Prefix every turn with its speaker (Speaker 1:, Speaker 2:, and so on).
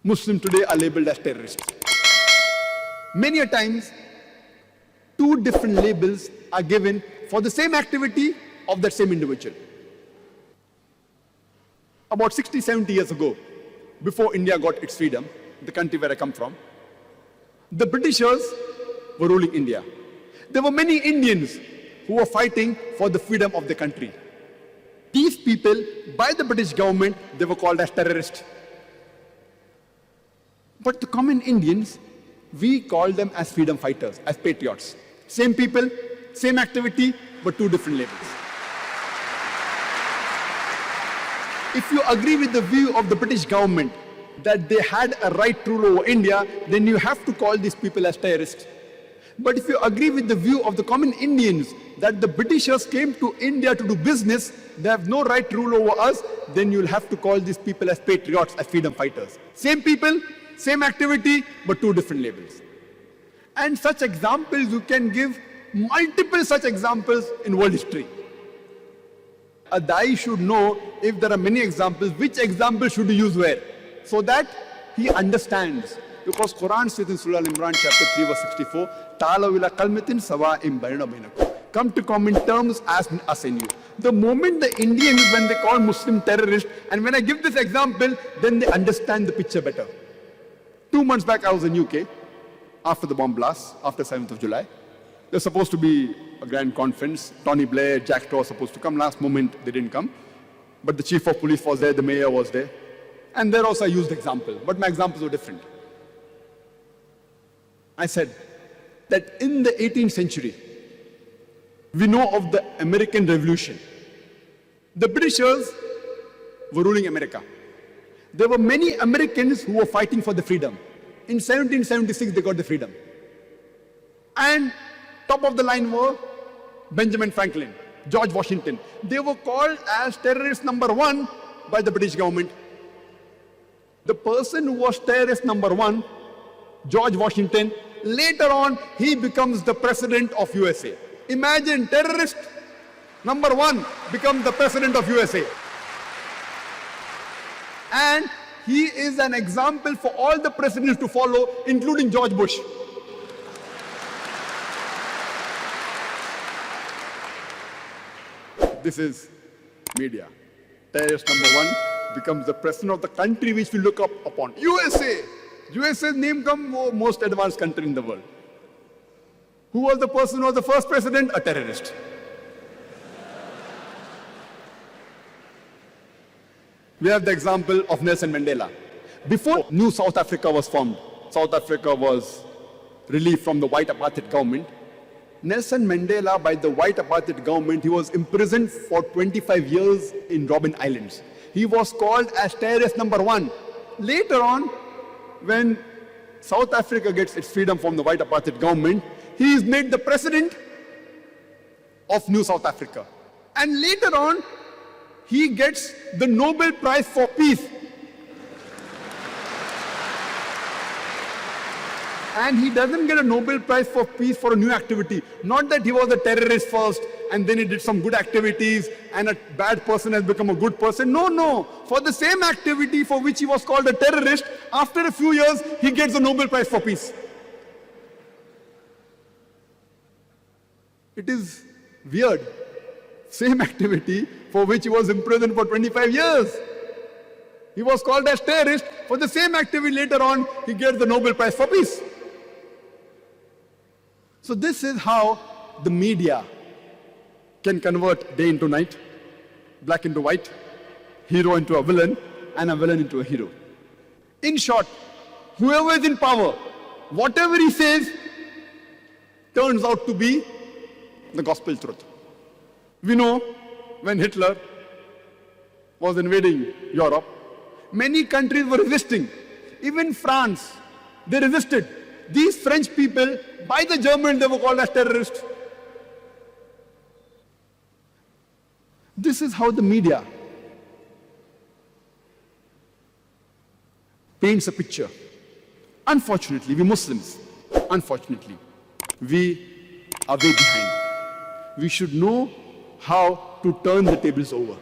Speaker 1: Muslims today are labeled as terrorists. Many a times, two different labels are given for the same activity of that same individual. About 60, 70 years ago, before India got its freedom, the country where I come from, the Britishers were ruling India. There were many Indians who were fighting for the freedom of the country. These people, by the British government, they were called as terrorists. But the common Indians, we call them as freedom fighters, as patriots. Same people, same activity, but two different labels. If you agree with the view of the British government that they had a right to rule over India, then you have to call these people as terrorists. But if you agree with the view of the common Indians that the Britishers came to India to do business, they have no right to rule over us, then you'll have to call these people as patriots, as freedom fighters. Same people, same activity, but two different labels. And such examples, you can give multiple such examples in world history. A Dai should know if there are many examples, which example should he use where, so that he understands. Because Quran says in Surah Al-Imran chapter 3 verse 64, "Ta'alaw ila kalmatin sawa'in bainana bainakum." Come to common terms as us and you. The moment the Indians, when they call Muslim terrorists, and when I give this example, then they understand the picture better. 2 months back I was in UK, after the bomb blast, after 7th of July. There's supposed to be a grand conference. Tony Blair, Jack Straw was supposed to come. Last moment, they didn't come. But the chief of police was there, the mayor was there. And there also I used example, but my examples were different. I said that in the 18th century, we know of the American Revolution. The Britishers were ruling America. There were many Americans who were fighting for the freedom. In 1776, they got the freedom. And top of the line were Benjamin Franklin, George Washington. They were called as terrorist number 1 by the British government. The person who was terrorist number 1, George Washington, later on, he becomes the president of USA. Imagine, terrorist number 1 becomes the president of USA. And he is an example for all the presidents to follow, including George Bush. This is media. Terrorist number 1 becomes the president of the country which we look up upon. USA! USA's name comes most advanced country in the world. Who was the person who was the first president? A terrorist. We have the example of Nelson Mandela. Before New South Africa was formed, South Africa was relieved from the white apartheid government. Nelson Mandela, by the white apartheid government, he was imprisoned for 25 years in Robben Islands. He was called as terrorist number 1. Later on, when South Africa gets its freedom from the white apartheid government, he is made the president of New South Africa. And later on, he gets the Nobel Prize for Peace. And he doesn't get a Nobel Prize for Peace for a new activity. Not that he was a terrorist first and then he did some good activities and a bad person has become a good person. No, no. For the same activity for which he was called a terrorist, after a few years, he gets the Nobel Prize for Peace. It is weird. Same activity for which he was imprisoned for 25 years. He was called as terrorist. For the same activity later on, he gets the Nobel Prize for Peace. So this is how the media can convert day into night, black into white, hero into a villain, and a villain into a hero. In short, whoever is in power, whatever he says, turns out to be the gospel truth. We know when Hitler was invading Europe, many countries were resisting. Even France, they resisted. These French people, by the Germans, they were called as terrorists. This is how the media paints a picture. Unfortunately, we Muslims, unfortunately, we are way behind. We should know how to turn the tables over.